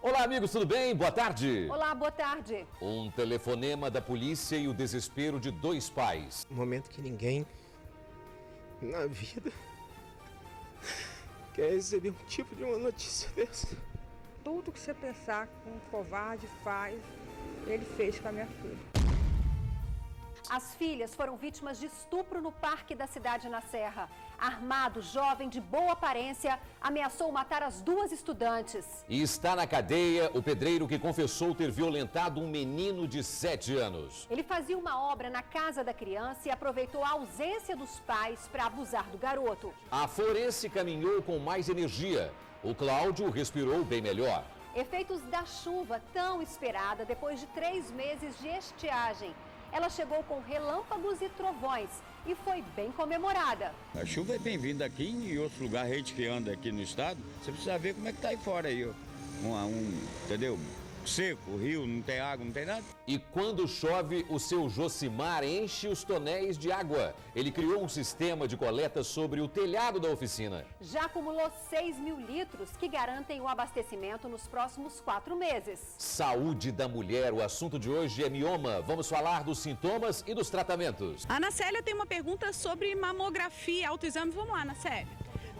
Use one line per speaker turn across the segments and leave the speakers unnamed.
Olá, amigos, tudo bem? Boa tarde.
Olá, boa tarde.
Um telefonema da polícia e o desespero de dois pais.
Um momento que ninguém na vida quer receber um tipo de uma notícia dessa.
Tudo que você pensar que um covarde faz, ele fez com a minha filha.
As filhas foram vítimas de estupro no parque da cidade na Serra. Armado, jovem de boa aparência, ameaçou matar as duas estudantes.
E está na cadeia o pedreiro que confessou ter violentado um menino de 7 anos.
Ele fazia uma obra na casa da criança e aproveitou a ausência dos pais para abusar do garoto.
A forense caminhou com mais energia. O Cláudio respirou bem melhor.
Efeitos da chuva tão esperada depois de 3 meses de estiagem. Ela chegou com relâmpagos e trovões e foi bem comemorada.
A chuva é bem-vinda aqui e em outros lugares, a gente que anda aqui no estado, você precisa ver como é que tá aí fora aí, ó. Entendeu? Seco, o rio, não tem água, não tem nada.
E quando chove, o seu Josimar enche os tonéis de água. Ele criou um sistema de coleta sobre o telhado da oficina.
Já acumulou 6 mil litros que garantem o abastecimento nos próximos 4 meses.
Saúde da mulher, o assunto de hoje é mioma. Vamos falar dos sintomas e dos tratamentos.
A Ana Célia tem uma pergunta sobre mamografia, autoexame. Vamos lá, Ana Célia.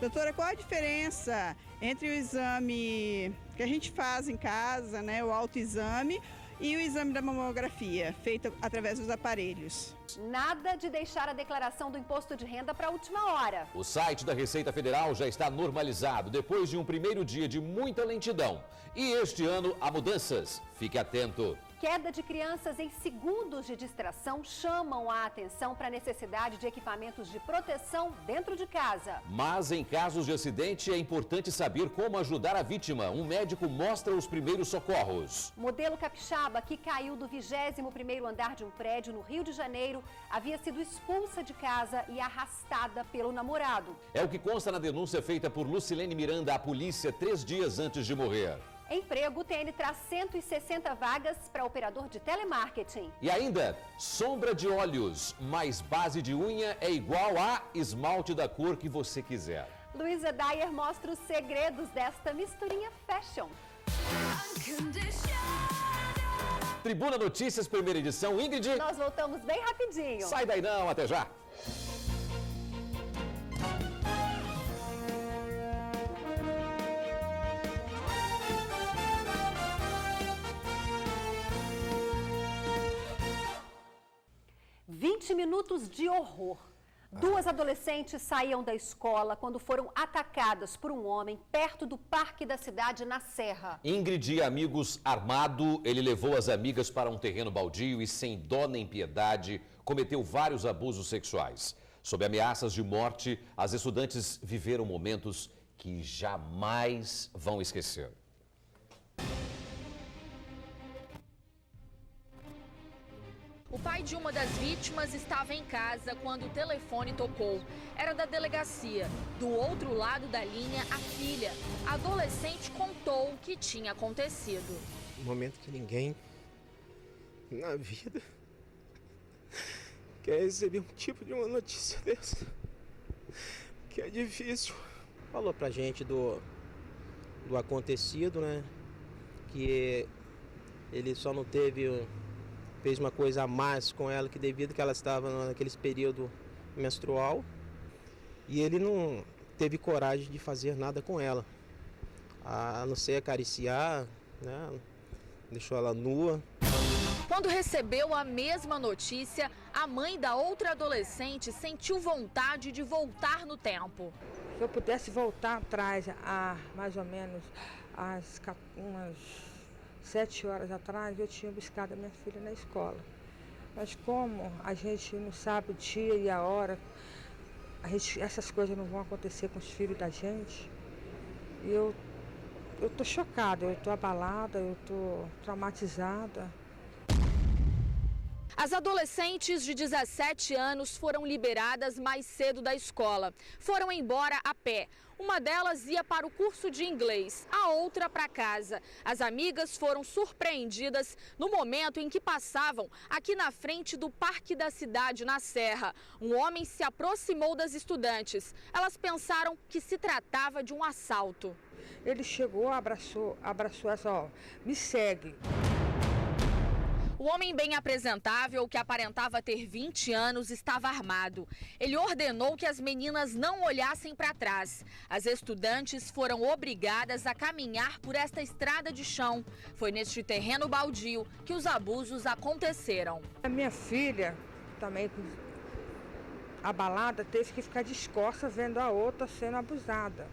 Doutora, qual a diferença entre o exame que a gente faz em casa, né, o autoexame, e o exame da mamografia, feito através dos aparelhos?
Nada de deixar a declaração do imposto de renda para a última hora.
O site da Receita Federal já está normalizado depois de um primeiro dia de muita lentidão. E este ano há mudanças. Fique atento.
Queda de crianças em segundos de distração chamam a atenção para a necessidade de equipamentos de proteção dentro de casa.
Mas em casos de acidente é importante saber como ajudar a vítima. Um médico mostra os primeiros socorros.
Modelo capixaba que caiu do 21º andar de um prédio no Rio de Janeiro havia sido expulsa de casa e arrastada pelo namorado.
É o que consta na denúncia feita por Lucilene Miranda à polícia 3 dias antes de morrer.
Emprego, o TN traz 160 vagas para operador de telemarketing.
E ainda, sombra de olhos, mais base de unha é igual a esmalte da cor que você quiser.
Luísa Dyer mostra os segredos desta misturinha fashion.
Tribuna Notícias, primeira edição. Ingrid.
Nós voltamos bem rapidinho.
Sai daí não, até já.
Minutos de horror. 2 adolescentes saíam da escola quando foram atacadas por um homem perto do parque da cidade na Serra.
Ingrid e amigos armado, ele levou as amigas para um terreno baldio e sem dó nem piedade cometeu vários abusos sexuais. Sob ameaças de morte, as estudantes viveram momentos que jamais vão esquecer.
O pai de uma das vítimas estava em casa quando o telefone tocou. Era da delegacia. Do outro lado da linha, a filha. A adolescente contou o que tinha acontecido.
Um momento que ninguém na vida quer receber um tipo de uma notícia dessa. Que é difícil. Falou pra gente do acontecido, né? Que ele só não fez uma coisa a mais com ela, que devido que ela estava naquele período menstrual, e ele não teve coragem de fazer nada com ela, a não ser acariciar, né? Deixou ela nua.
Quando recebeu a mesma notícia, a mãe da outra adolescente sentiu vontade de voltar no tempo.
Se eu pudesse voltar atrás, mais ou menos umas 7 horas atrás, eu tinha buscado a minha filha na escola. Mas como a gente não sabe o dia e a hora, essas coisas não vão acontecer com os filhos da gente. E eu tô chocada, eu tô abalada, eu tô traumatizada.
As adolescentes de 17 anos foram liberadas mais cedo da escola. Foram embora a pé. Uma delas ia para o curso de inglês, a outra para casa. As amigas foram surpreendidas no momento em que passavam aqui na frente do Parque da Cidade, na Serra. Um homem se aproximou das estudantes. Elas pensaram que se tratava de um assalto.
Ele chegou, abraçou essa, ó, me segue.
O homem bem apresentável, que aparentava ter 20 anos, estava armado. Ele ordenou que as meninas não olhassem para trás. As estudantes foram obrigadas a caminhar por esta estrada de chão. Foi neste terreno baldio que os abusos aconteceram.
A minha filha, também abalada, teve que ficar de costas vendo a outra sendo abusada.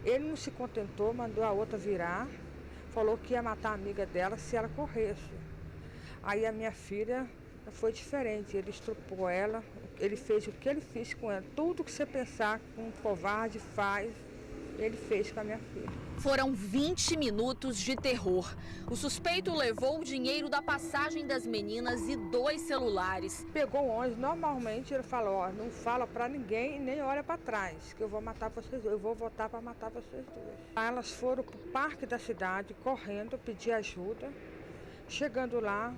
Ele não se contentou, mandou a outra virar, falou que ia matar a amiga dela se ela corresse. Aí a minha filha foi diferente, ele estrupou ela, ele fez o que ele fez com ela. Tudo que você pensar que um covarde faz, ele fez com a minha filha.
Foram 20 minutos de terror. O suspeito levou o dinheiro da passagem das meninas e 2 celulares.
Pegou o ônibus, normalmente ele falou, ó, não fala pra ninguém e nem olha pra trás, que eu vou matar vocês dois, eu vou voltar pra matar vocês dois. Aí elas foram pro Parque da Cidade, correndo, pedir ajuda. Chegando lá,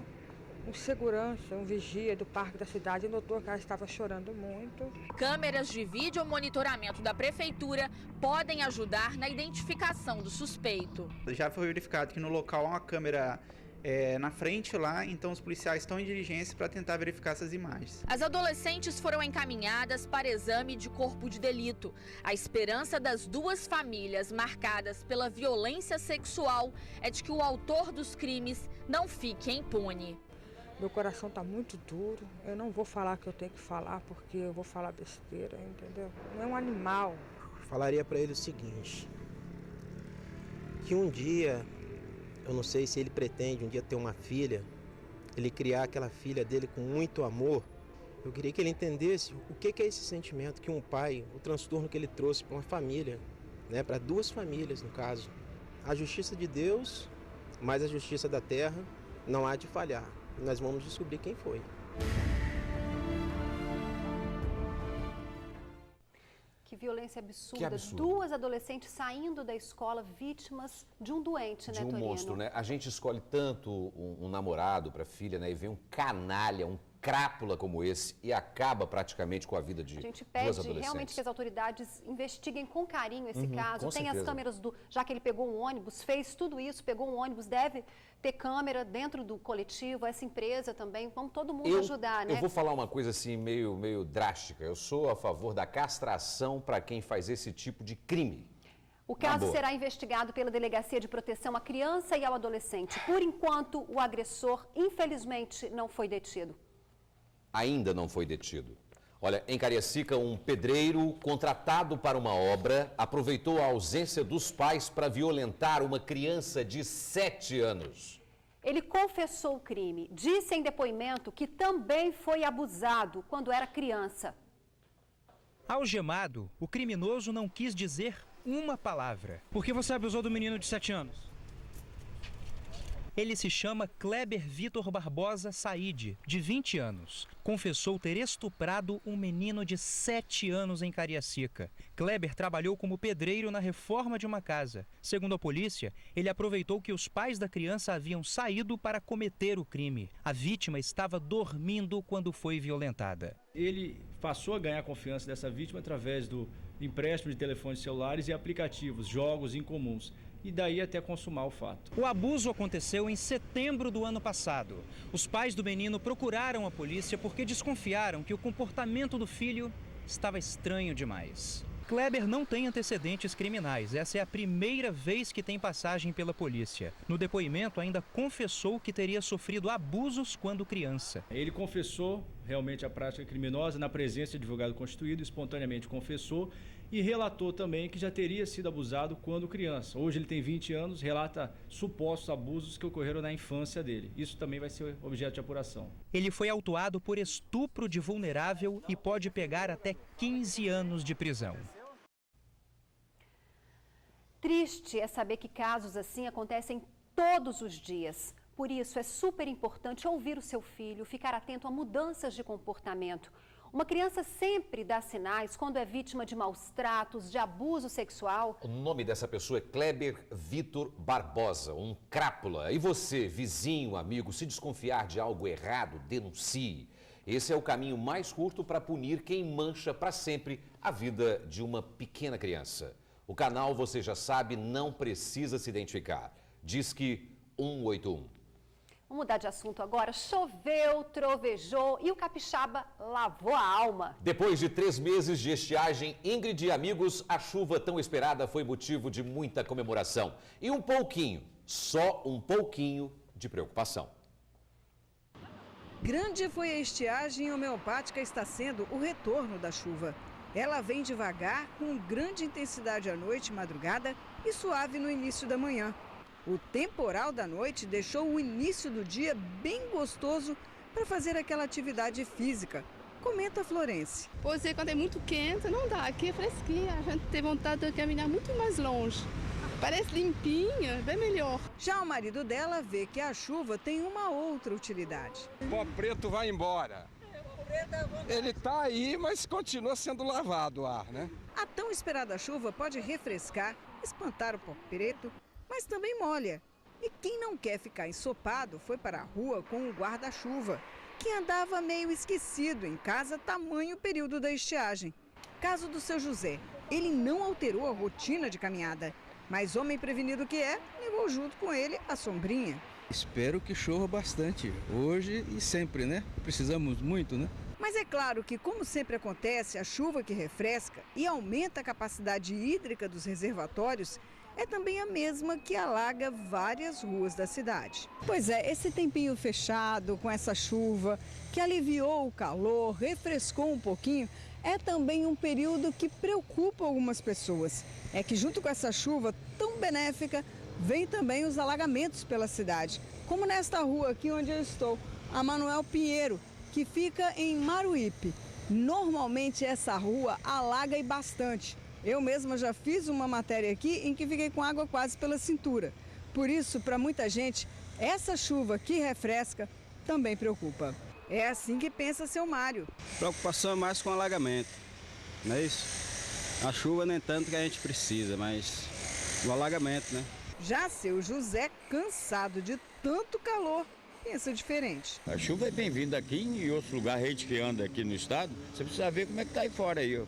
um segurança, um vigia do Parque da Cidade notou que ela estava chorando muito.
Câmeras de vídeo monitoramento da prefeitura podem ajudar na identificação do suspeito.
Já foi verificado que no local há uma câmera na frente lá, então os policiais estão em diligência para tentar verificar essas imagens.
As adolescentes foram encaminhadas para exame de corpo de delito. A esperança das 2 famílias marcadas pela violência sexual é de que o autor dos crimes não fique impune.
Meu coração está muito duro, eu não vou falar o que eu tenho que falar, porque eu vou falar besteira, entendeu? Não é um animal.
Falaria para ele o seguinte, que um dia, eu não sei se ele pretende um dia ter uma filha, ele criar aquela filha dele com muito amor, eu queria que ele entendesse o que é esse sentimento que um pai, o transtorno que ele trouxe para uma família, né, para 2 famílias no caso. A justiça de Deus, mas a justiça da terra não há de falhar. Nós vamos descobrir quem foi.
Que violência absurda.
Que absurdo.
2 adolescentes saindo da escola vítimas de um doente, né,
De um
Torino?
monstro, né? A gente escolhe tanto um namorado para filha, né? E vem um canalha, um crápula como esse e acaba praticamente com a vida de 2
adolescentes.
adolescentes.
A gente pede realmente que as autoridades investiguem com carinho esse caso.
com
Tem
certeza.
as câmeras já que ele pegou um ônibus, fez tudo isso, pegou um ônibus, deve ter câmera dentro do coletivo, essa empresa também. Vamos todo mundo ajudar, né?
Eu vou falar uma coisa assim meio drástica. Eu sou a favor da castração para quem faz esse tipo de crime.
O caso será investigado pela Delegacia de Proteção à Criança e ao Adolescente. Por enquanto, o agressor, infelizmente, não foi detido.
Ainda não foi detido. Olha, em Cariacica, um pedreiro contratado para uma obra aproveitou a ausência dos pais para violentar uma criança de 7 anos.
Ele confessou o crime. Disse em depoimento que também foi abusado quando era criança.
Algemado, o criminoso não quis dizer uma palavra.
Por que você abusou do menino de 7 anos?
Ele se chama Kleber Vitor Barbosa Said, de 20 anos. Confessou ter estuprado um menino de 7 anos em Cariacica. Kleber trabalhou como pedreiro na reforma de uma casa. Segundo a polícia, ele aproveitou que os pais da criança haviam saído para cometer o crime. A vítima estava dormindo quando foi violentada.
Ele passou a ganhar a confiança dessa vítima através do empréstimo de telefones celulares e aplicativos, jogos incomuns. E daí até consumar o fato.
O abuso aconteceu em setembro do ano passado. Os pais do menino procuraram a polícia porque desconfiaram que o comportamento do filho estava estranho demais. Kleber não tem antecedentes criminais. Essa é a primeira vez que tem passagem pela polícia. No depoimento, ainda confessou que teria sofrido abusos quando criança.
Ele confessou realmente a prática criminosa na presença de advogado constituído, espontaneamente confessou e relatou também que já teria sido abusado quando criança. Hoje ele tem 20 anos, relata supostos abusos que ocorreram na infância dele. Isso também vai ser objeto de apuração.
Ele foi autuado por estupro de vulnerável e pode pegar até 15 anos de prisão.
Triste é saber que casos assim acontecem todos os dias. Por isso, é super importante ouvir o seu filho, ficar atento a mudanças de comportamento. Uma criança sempre dá sinais quando é vítima de maus tratos, de abuso sexual.
O nome dessa pessoa é Kleber Vitor Barbosa, um crápula. E você, vizinho, amigo, se desconfiar de algo errado, denuncie. Esse é o caminho mais curto para punir quem mancha para sempre a vida de uma pequena criança. O canal, você já sabe, não precisa se identificar. Disque 181.
Vamos mudar de assunto agora. Choveu, trovejou e o capixaba lavou a alma.
Depois de 3 meses de estiagem, Ingrid e amigos, a chuva tão esperada foi motivo de muita comemoração. E um pouquinho, só um pouquinho de preocupação.
Grande foi a estiagem homeopática, está sendo o retorno da chuva. Ela vem devagar, com grande intensidade à noite e madrugada e suave no início da manhã. O temporal da noite deixou o início do dia bem gostoso para fazer aquela atividade física, comenta Florence.
Pois é, quando é muito quente, não dá. Aqui é fresquinha, a gente tem vontade de caminhar muito mais longe. Parece limpinha, bem melhor.
Já o marido dela vê que a chuva tem uma outra utilidade.
O pó preto vai embora. Ele está aí, mas continua sendo lavado o ar, né?
A tão esperada chuva pode refrescar, espantar o pó preto, mas também molha. E quem não quer ficar ensopado foi para a rua com o guarda-chuva, que andava meio esquecido em casa tamanho período da estiagem. Caso do seu José, ele não alterou a rotina de caminhada, mas homem prevenido que é, levou junto com ele a sombrinha.
Espero que chova bastante, hoje e sempre, né? Precisamos muito, né?
Mas é claro que, como sempre acontece, a chuva que refresca e aumenta a capacidade hídrica dos reservatórios é também a mesma que alaga várias ruas da cidade. Pois é, esse tempinho fechado com essa chuva, que aliviou o calor, refrescou um pouquinho, é também um período que preocupa algumas pessoas. É que junto com essa chuva tão benéfica, vem também os alagamentos pela cidade. Como nesta rua aqui onde eu estou, a Manuel Pinheiro, que fica em Maruípe. Normalmente essa rua alaga e bastante. Eu mesma já fiz uma matéria aqui em que fiquei com água quase pela cintura. Por isso, para muita gente, essa chuva que refresca também preocupa. É assim que pensa seu Mário.
Preocupação é mais com alagamento, não é isso? A chuva nem tanto que a gente precisa, mas o alagamento, né?
Já seu José, cansado de tanto calor, pensa diferente.
A chuva é bem-vinda aqui e em outros lugares, gente que anda aqui no estado, você precisa ver como é que tá aí fora aí, ó.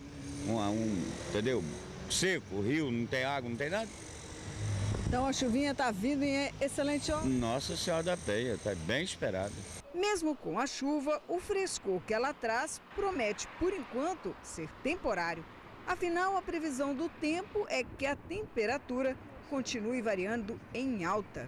Entendeu? Seco, o rio, não tem água, não tem nada.
Então a chuvinha tá vindo e é excelente, ó.
Nossa Senhora da Penha, tá bem esperado.
Mesmo com a chuva, o frescor que ela traz promete, por enquanto, ser temporário. Afinal, a previsão do tempo é que a temperatura continue variando em alta.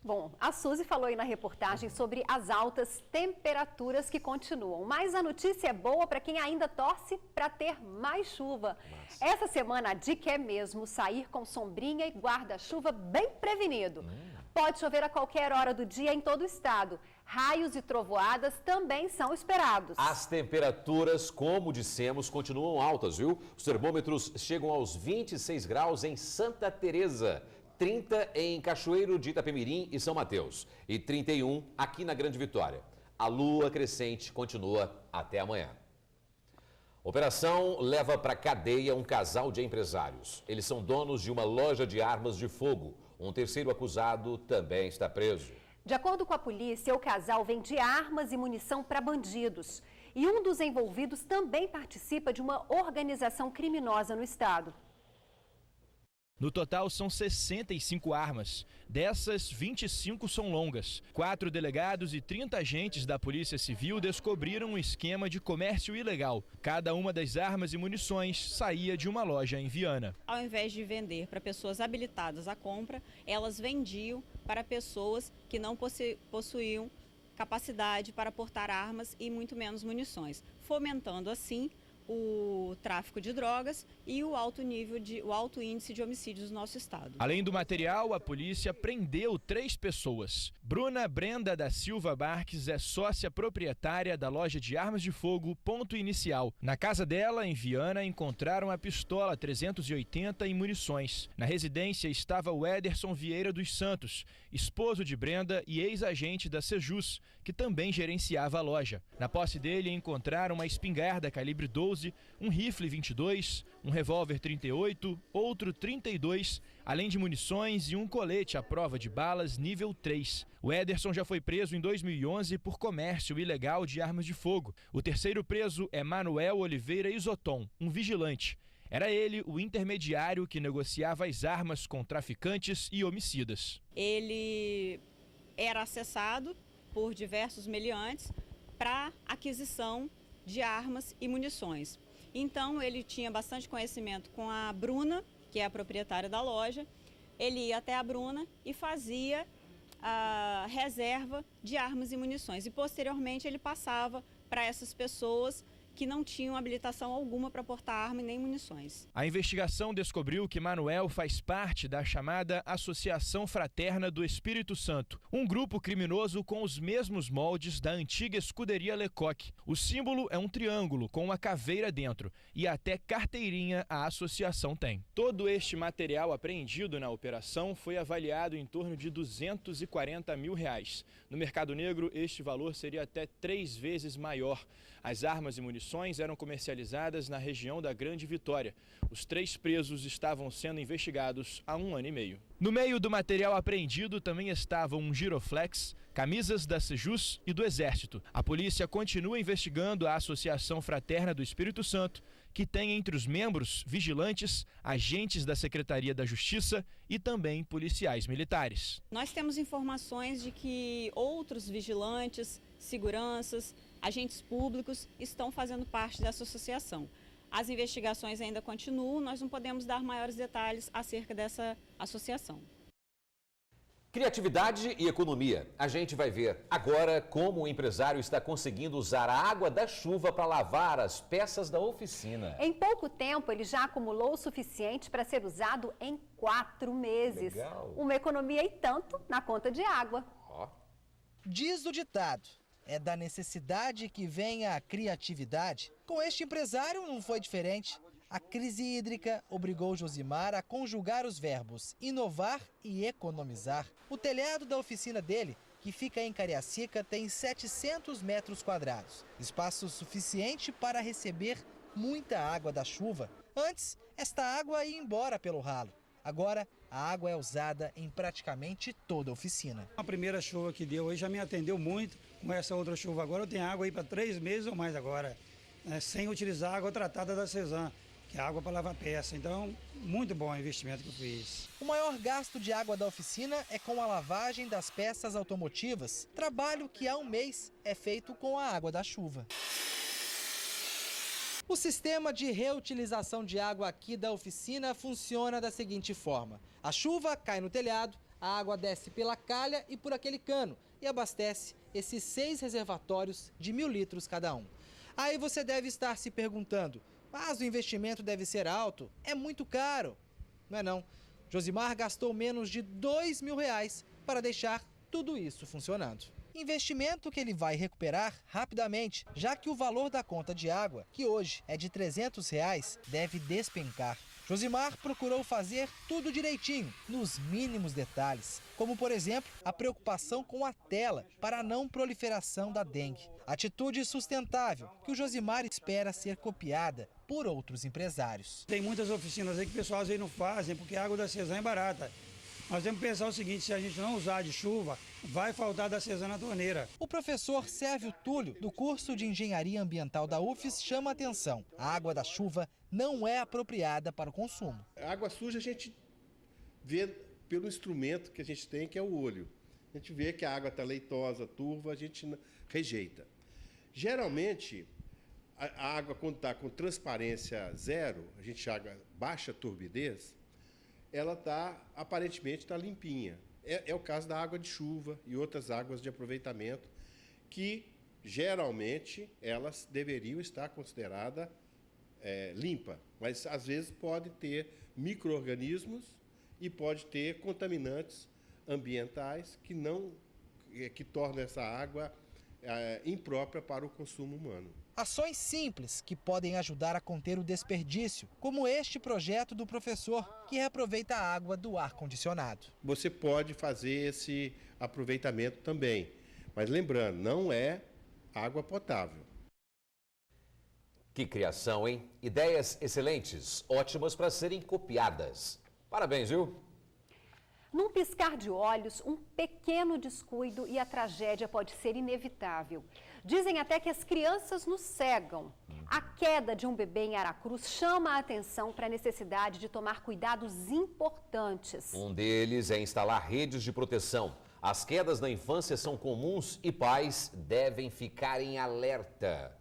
Bom, a Suzy falou aí na reportagem sobre as altas temperaturas que continuam. Mas a notícia é boa para quem ainda torce para ter mais chuva. Essa semana a dica é mesmo sair com sombrinha e guarda-chuva bem prevenido. Pode chover a qualquer hora do dia em todo o estado. Raios e trovoadas também são esperados.
As temperaturas, como dissemos, continuam altas, viu? Os termômetros chegam aos 26 graus em Santa Teresa, 30 em Cachoeiro de Itapemirim e São Mateus e 31 aqui na Grande Vitória. A lua crescente continua até amanhã. Operação leva para cadeia um casal de empresários. Eles são donos de uma loja de armas de fogo. Um terceiro acusado também está preso.
De acordo com a polícia, o casal vende armas e munição para bandidos. E um dos envolvidos também participa de uma organização criminosa no estado.
No total, são 65 armas. Dessas, 25 são longas. 4 delegados e 30 agentes da Polícia Civil descobriram um esquema de comércio ilegal. Cada uma das armas e munições saía de uma loja em Viana.
Ao invés de vender para pessoas habilitadas à compra, elas vendiam para pessoas que não possuíam capacidade para portar armas e muito menos munições, fomentando assim o tráfico de drogas e o alto índice de homicídios no nosso estado.
Além do material, a polícia prendeu 3 pessoas. Bruna Brenda da Silva Marques é sócia proprietária da loja de armas de fogo Ponto Inicial. Na casa dela, em Viana, encontraram a pistola 380 e munições. Na residência estava o Ederson Vieira dos Santos, esposo de Brenda e ex-agente da Sejus, que também gerenciava a loja. Na posse dele encontraram uma espingarda calibre 12, um rifle 22, um revólver 38, outro 32, além de munições e um colete à prova de balas nível 3. O Ederson já foi preso em 2011 por comércio ilegal de armas de fogo. O terceiro preso é Manuel Oliveira Isoton, um vigilante. Era ele o intermediário que negociava as armas com traficantes e homicidas.
Ele era acessado por diversos meliantes para aquisição de armas e munições. Então ele tinha bastante conhecimento com a Bruna, que é a proprietária da loja. Ele ia até a Bruna e fazia a reserva de armas e munições. E posteriormente ele passava para essas pessoas que não tinham habilitação alguma para portar arma e nem munições.
A investigação descobriu que Manuel faz parte da chamada Associação Fraterna do Espírito Santo, um grupo criminoso com os mesmos moldes da antiga escuderia Lecoq. O símbolo é um triângulo com uma caveira dentro e até carteirinha a associação tem. Todo este material apreendido na operação foi avaliado em torno de R$240 mil. No mercado negro, este valor seria até 3 vezes maior. As armas e munições eram comercializadas na região da Grande Vitória. Os 3 presos estavam sendo investigados há 1 ano e meio. No meio do material apreendido também estavam um giroflex, camisas da Sejus e do Exército. A polícia continua investigando a Associação Fraterna do Espírito Santo, que tem entre os membros vigilantes, agentes da Secretaria da Justiça e também policiais militares.
Nós temos informações de que outros vigilantes, seguranças, agentes públicos estão fazendo parte dessa associação. As investigações ainda continuam, nós não podemos dar maiores detalhes acerca dessa associação.
Criatividade e economia. A gente vai ver agora como o empresário está conseguindo usar a água da chuva para lavar as peças da oficina.
Em pouco tempo, ele já acumulou o suficiente para ser usado em 4 meses.
Legal.
Uma economia e tanto na conta de água.
Diz o ditado, é da necessidade que vem a criatividade. Com este empresário não foi diferente. A crise hídrica obrigou Josimar a conjugar os verbos inovar e economizar. O telhado da oficina dele, que fica em Cariacica, tem 700 metros quadrados. Espaço suficiente para receber muita água da chuva. Antes, esta água ia embora pelo ralo. Agora, a água é usada em praticamente toda a oficina.
A primeira chuva que deu hoje já me atendeu muito. Com essa outra chuva agora, eu tenho água aí para 3 meses ou mais agora, né, sem utilizar a água tratada da Cesan, que é água para lavar peça. Então, muito bom o investimento que eu fiz.
O maior gasto de água da oficina é com a lavagem das peças automotivas, trabalho que há 1 mês é feito com a água da chuva. O sistema de reutilização de água aqui da oficina funciona da seguinte forma. A chuva cai no telhado, a água desce pela calha e por aquele cano e abastece esses 6 reservatórios de 1.000 litros cada um. Aí você deve estar se perguntando, mas o investimento deve ser alto, é muito caro. Não é não. Josimar gastou menos de R$2.000 para deixar tudo isso funcionando. Investimento que ele vai recuperar rapidamente, já que o valor da conta de água, que hoje é de R$300, deve despencar. Josimar procurou fazer tudo direitinho, nos mínimos detalhes, como por exemplo, a preocupação com a tela para a não proliferação da dengue. Atitude sustentável que o Josimar espera ser copiada por outros empresários.
Tem muitas oficinas aí que o pessoal às vezes não fazem, porque a água da Cesan é barata. Nós temos que pensar o seguinte, se a gente não usar de chuva, vai faltar da Cesan na torneira.
O professor Sérvio Túlio, do curso de Engenharia Ambiental da UFES, chama a atenção. A água da chuva não é apropriada para o consumo.
A água suja a gente vê pelo instrumento que a gente tem, que é o olho. A gente vê que a água está leitosa, turva, a gente rejeita. Geralmente, a água quando está com transparência zero, a gente chama baixa turbidez, ela aparentemente está limpinha. É o caso da água de chuva e outras águas de aproveitamento, que geralmente elas deveriam estar consideradas limpa, mas às vezes pode ter micro-organismos e pode ter contaminantes ambientais que tornam essa água imprópria para o consumo humano.
Ações simples que podem ajudar a conter o desperdício, como este projeto do professor, que reaproveita a água do ar-condicionado.
Você pode fazer esse aproveitamento também, mas lembrando, não é água potável.
Que criação, hein? Ideias excelentes, ótimas para serem copiadas. Parabéns, viu?
Num piscar de olhos, um pequeno descuido e a tragédia pode ser inevitável. Dizem até que as crianças nos cegam. A queda de um bebê em Aracruz chama a atenção para a necessidade de tomar cuidados importantes.
Um deles é instalar redes de proteção. As quedas na infância são comuns e pais devem ficar em alerta.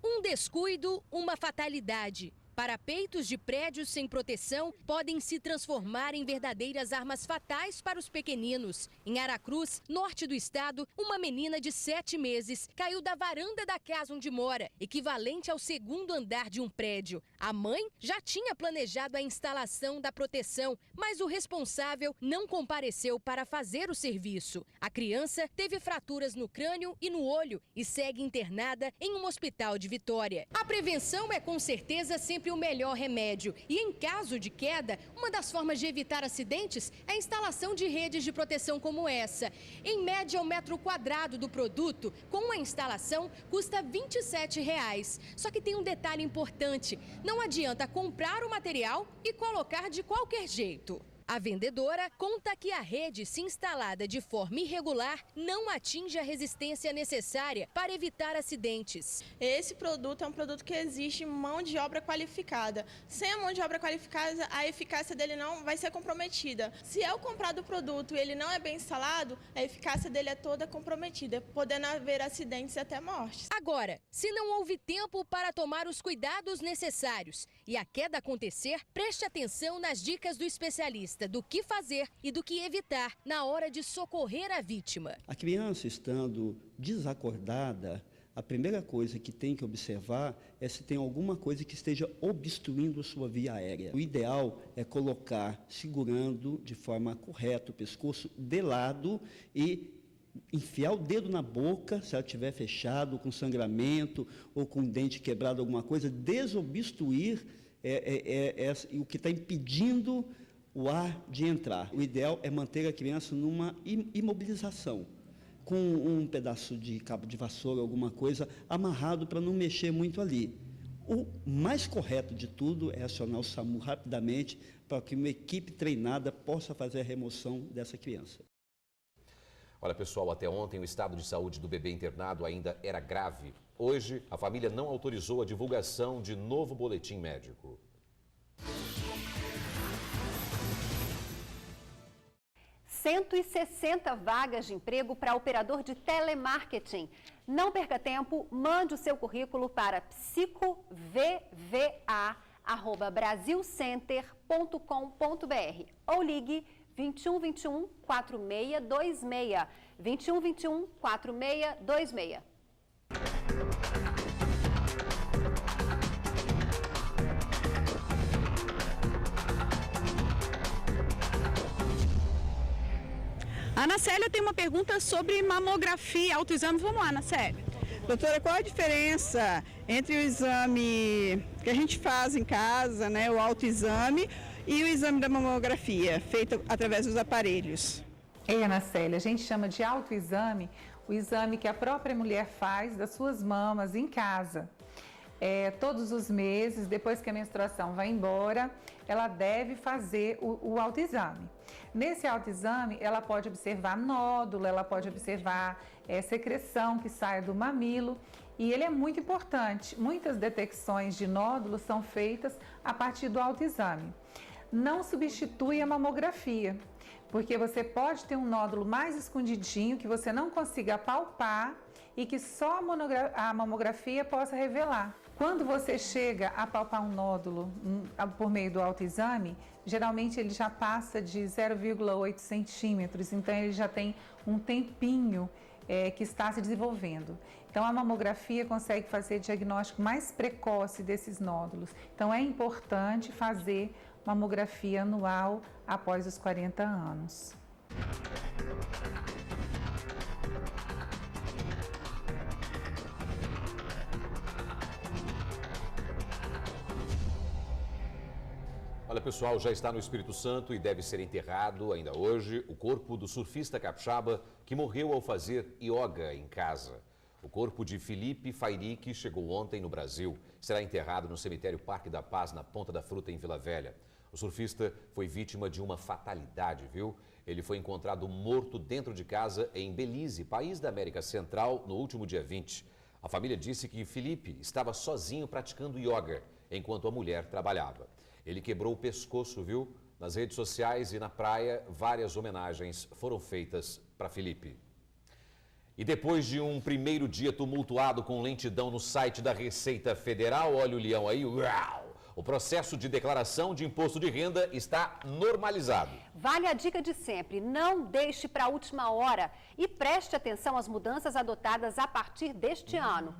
Um descuido, uma fatalidade. Parapeitos de prédios sem proteção podem se transformar em verdadeiras armas fatais para os pequeninos. Em Aracruz, norte do estado, uma menina de 7 meses caiu da varanda da casa onde mora, equivalente ao 2º andar de um prédio. A mãe já tinha planejado a instalação da proteção, mas o responsável não compareceu para fazer o serviço. A criança teve fraturas no crânio e no olho e segue internada em um hospital de Vitória. A prevenção é com certeza sempre o melhor remédio. E em caso de queda, uma das formas de evitar acidentes é a instalação de redes de proteção como essa. Em média, o metro quadrado do produto, com a instalação, custa R$ 27. Só que tem um detalhe importante: não adianta comprar o material e colocar de qualquer jeito. A vendedora conta que a rede, se instalada de forma irregular, não atinge a resistência necessária para evitar acidentes.
Esse produto é um produto que exige mão de obra qualificada. Sem a mão de obra qualificada, a eficácia dele não vai ser comprometida. Se eu comprar do produto e ele não é bem instalado, a eficácia dele é toda comprometida, podendo haver acidentes e até mortes.
Agora, se não houve tempo para tomar os cuidados necessários e a queda acontecer, preste atenção nas dicas do especialista do que fazer e do que evitar na hora de socorrer a vítima.
A criança estando desacordada, a primeira coisa que tem que observar é se tem alguma coisa que esteja obstruindo a sua via aérea. O ideal é colocar segurando de forma correta o pescoço de lado e enfiar o dedo na boca, se ela estiver fechado, com sangramento ou com o dente quebrado, alguma coisa, desobstruir o que está impedindo o ar de entrar. O ideal é manter a criança numa imobilização, com um pedaço de cabo de vassoura, alguma coisa, amarrado para não mexer muito ali. O mais correto de tudo é acionar o SAMU rapidamente para que uma equipe treinada possa fazer a remoção dessa criança.
Olha, pessoal, até ontem o estado de saúde do bebê internado ainda era grave. Hoje, a família não autorizou a divulgação de novo boletim médico.
$160 vagas de emprego para operador de telemarketing. Não perca tempo, mande o seu currículo para psicovva@brasilcenter.com.br ou ligue 21 21 4626. 21 21 4626.
Ana Célia tem uma pergunta sobre mamografia, autoexame. Vamos lá, Ana Célia.
Doutora, qual a diferença entre o exame que a gente faz em casa, né, o autoexame, e o exame da mamografia, feito através dos aparelhos?
Ana Célia, a gente chama de autoexame o exame que a própria mulher faz das suas mamas em casa. Todos os meses, depois que a menstruação vai embora, ela deve fazer o autoexame. Nesse autoexame, ela pode observar nódulo, ela pode observar secreção que sai do mamilo, e ele é muito importante. Muitas detecções de nódulos são feitas a partir do autoexame. Não substitui a mamografia, porque você pode ter um nódulo mais escondidinho que você não consiga palpar e que só a mamografia possa revelar. Quando você chega a palpar um nódulo por meio do autoexame, geralmente ele já passa de 0,8 centímetros, então ele já tem um tempinho que está se desenvolvendo. Então, a mamografia consegue fazer diagnóstico mais precoce desses nódulos. Então, é importante fazer mamografia anual após os 40 anos.
Olha, pessoal, já está no Espírito Santo e deve ser enterrado ainda hoje o corpo do surfista capixaba que morreu ao fazer yoga em casa. O corpo de Felipe Fairique chegou ontem no Brasil. Será enterrado no cemitério Parque da Paz, na Ponta da Fruta, em Vila Velha. O surfista foi vítima de uma fatalidade, viu? Ele foi encontrado morto dentro de casa em Belize, país da América Central, no último dia 20. A família disse que Felipe estava sozinho praticando yoga, enquanto a mulher trabalhava. Ele quebrou o pescoço, viu? Nas redes sociais e na praia, várias homenagens foram feitas para Felipe. E depois de um primeiro dia tumultuado com lentidão no site da Receita Federal, olha o leão aí, uau! O processo de declaração de imposto de renda está normalizado.
Vale a dica de sempre, não deixe para a última hora e preste atenção às mudanças adotadas a partir deste ano.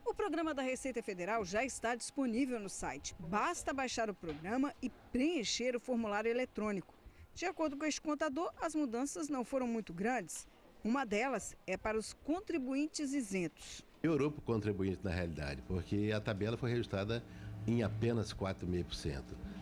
O programa da Receita Federal já está disponível no site. Basta baixar o programa e preencher o formulário eletrônico. De acordo com este contador, as mudanças não foram muito grandes. Uma delas é para os contribuintes isentos.
Piorou para o contribuinte na realidade, porque a tabela foi registrada em apenas 4,5%,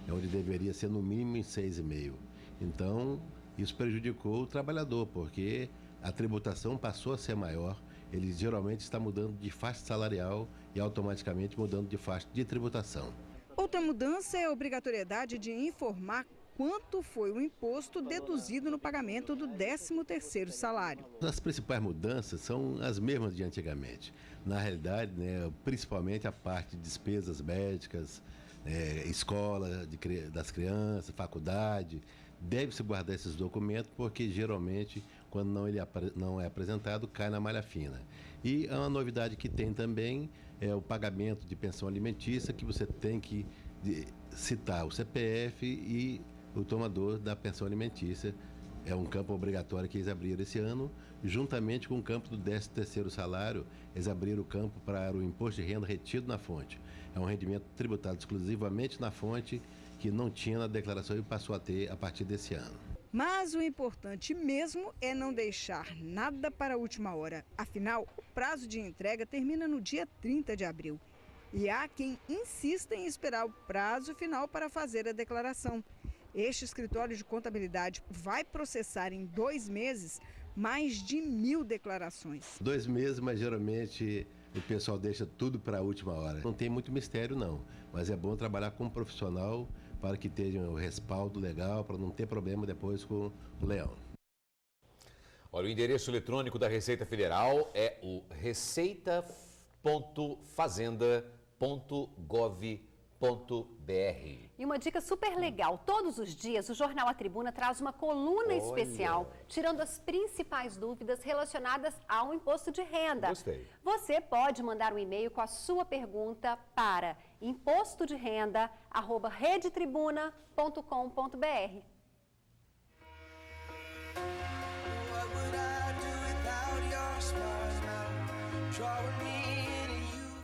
onde deveria ser no mínimo em 6,5%. Então, isso prejudicou o trabalhador, porque a tributação passou a ser maior. Ele geralmente está mudando de faixa salarial e automaticamente mudando de faixa de tributação.
Outra mudança é a obrigatoriedade de informar quanto foi o imposto deduzido no pagamento do 13º salário.
As principais mudanças são as mesmas de antigamente. Na realidade, principalmente a parte de despesas médicas, escola das crianças, faculdade, deve-se guardar esses documentos porque geralmente quando não é apresentado, cai na malha fina. E uma novidade que tem também é o pagamento de pensão alimentícia, que você tem que citar o CPF e o tomador da pensão alimentícia. É um campo obrigatório que eles abriram esse ano, juntamente com o campo do 13º salário, eles abriram o campo para o imposto de renda retido na fonte. É um rendimento tributado exclusivamente na fonte, que não tinha na declaração e passou a ter a partir desse ano.
Mas o importante mesmo é não deixar nada para a última hora. Afinal, o prazo de entrega termina no dia 30 de abril. E há quem insista em esperar o prazo final para fazer a declaração. Este escritório de contabilidade vai processar em 2 meses mais de 1.000 declarações.
2 meses, mas geralmente o pessoal deixa tudo para a última hora. Não tem muito mistério não, mas é bom trabalhar com um profissional para que tenha um respaldo legal, para não ter problema depois com o leão.
Olha, o endereço eletrônico da Receita Federal é o receita.fazenda.gov.br.
E uma dica super legal, todos os dias o Jornal A Tribuna traz uma coluna especial, tirando as principais dúvidas relacionadas ao imposto de renda.
Gostei.
Você pode mandar um e-mail com a sua pergunta para impostoderenda@redetribuna.com.br.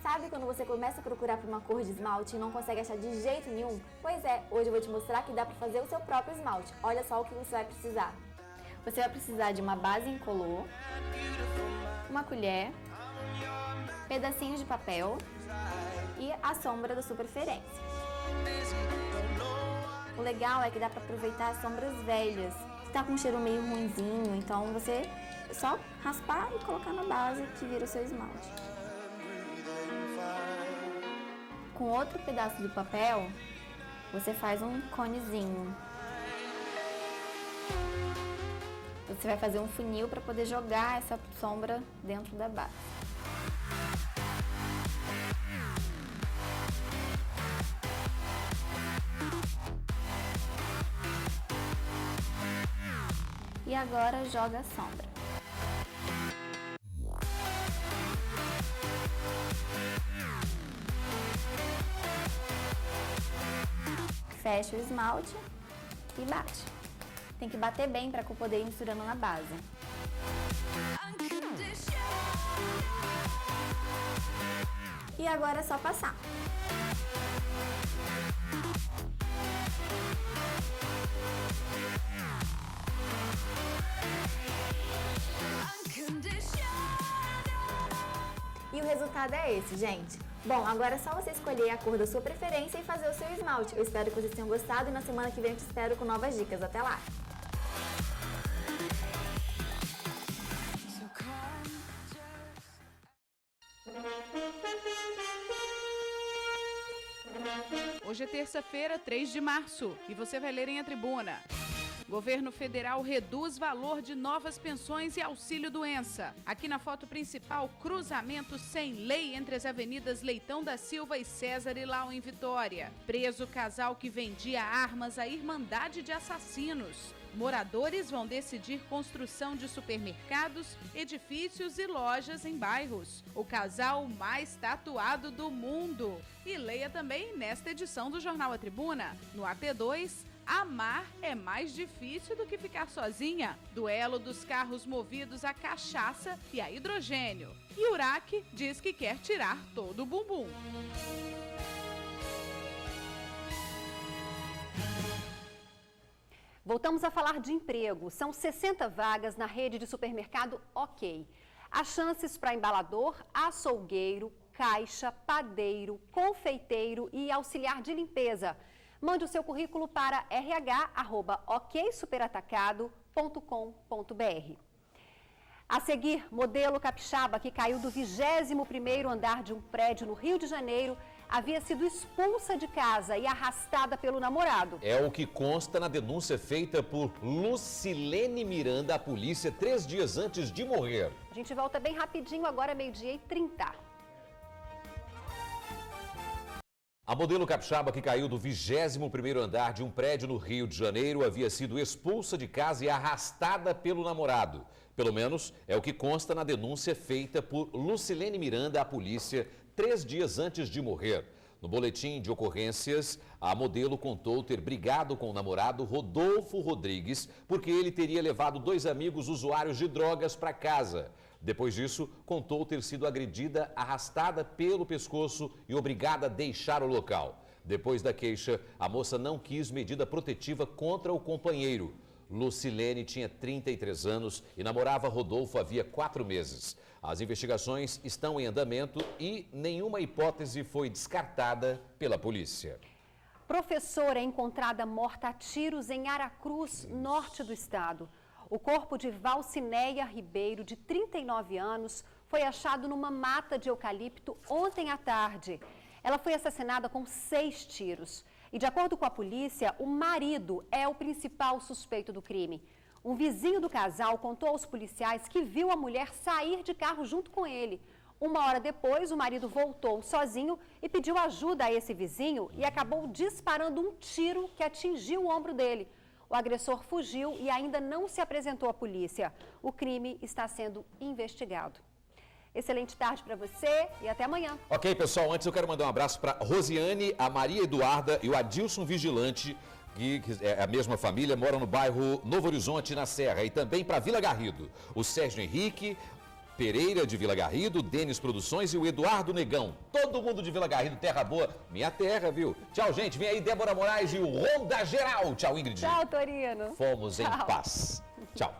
Sabe quando você começa a procurar por uma cor de esmalte e não consegue achar de jeito nenhum? Pois é, hoje eu vou te mostrar que dá para fazer o seu próprio esmalte. Olha só o que você vai precisar. Você vai precisar de uma base incolor, uma colher, pedacinhos de papel e a sombra da sua preferência. O legal é que dá para aproveitar as sombras velhas, que tá com um cheiro meio ruinzinho, então você só raspar e colocar na base que vira o seu esmalte. Com outro pedaço de papel, você faz um conezinho. Você vai fazer um funil para poder jogar essa sombra dentro da base. E agora joga a sombra. Fecha o esmalte e bate. Tem que bater bem para poder ir misturando na base. E agora é só passar. E o resultado é esse, gente. Bom, agora é só você escolher a cor da sua preferência e fazer o seu esmalte. Eu espero que vocês tenham gostado e na semana que vem eu te espero com novas dicas. Até lá!
Hoje é terça-feira, 3 de março, e você vai ler em A Tribuna. Governo federal reduz valor de novas pensões e auxílio-doença. Aqui na foto principal, cruzamento sem lei entre as avenidas Leitão da Silva e César e Lau em Vitória. Preso casal que vendia armas à Irmandade de Assassinos. Moradores vão decidir construção de supermercados, edifícios e lojas em bairros. O casal mais tatuado do mundo. E leia também nesta edição do Jornal A Tribuna. No AP2, amar é mais difícil do que ficar sozinha. Duelo dos carros movidos a cachaça e a hidrogênio. E Uraque diz que quer tirar todo o bumbum.
Voltamos a falar de emprego. São 60 vagas na rede de supermercado OK. Há chances para embalador, açougueiro, caixa, padeiro, confeiteiro e auxiliar de limpeza. Mande o seu currículo para rh@oksuperatacado.com.br. A seguir, modelo capixaba que caiu do 21º andar de um prédio no Rio de Janeiro havia sido expulsa de casa e arrastada pelo namorado.
É o que consta na denúncia feita por Lucilene Miranda à polícia 3 dias antes de morrer.
A gente volta bem rapidinho, agora 12h30.
A modelo capixaba que caiu do 21º andar de um prédio no Rio de Janeiro havia sido expulsa de casa e arrastada pelo namorado. Pelo menos é o que consta na denúncia feita por Lucilene Miranda à polícia 3 dias antes de morrer. No boletim de ocorrências, a modelo contou ter brigado com o namorado Rodolfo Rodrigues porque ele teria levado 2 amigos usuários de drogas para casa. Depois disso, contou ter sido agredida, arrastada pelo pescoço e obrigada a deixar o local. Depois da queixa, a moça não quis medida protetiva contra o companheiro. Lucilene tinha 33 anos e namorava Rodolfo havia 4 meses. As investigações estão em andamento e nenhuma hipótese foi descartada pela polícia.
Professora é encontrada morta a tiros em Aracruz, norte do estado. O corpo de Valcineia Ribeiro, de 39 anos, foi achado numa mata de eucalipto ontem à tarde. Ela foi assassinada com 6 tiros. E, de acordo com a polícia, o marido é o principal suspeito do crime. Um vizinho do casal contou aos policiais que viu a mulher sair de carro junto com ele. 1 hora depois, o marido voltou sozinho e pediu ajuda a esse vizinho e acabou disparando um tiro que atingiu o ombro dele. O agressor fugiu e ainda não se apresentou à polícia. O crime está sendo investigado. Excelente tarde para você e até amanhã.
Ok, pessoal, antes eu quero mandar um abraço para Rosiane, a Maria Eduarda e o Adilson Vigilante, que é a mesma família, moram no bairro Novo Horizonte, na Serra, e também para Vila Garrido. O Sérgio Henrique Pereira, de Vila Garrido, Denis Produções e o Eduardo Negão. Todo mundo de Vila Garrido, terra boa, minha terra, viu? Tchau, gente. Vem aí Débora Moraes e o Ronda Geral. Tchau, Ingrid.
Tchau, Torino.
Fomos em paz. Tchau.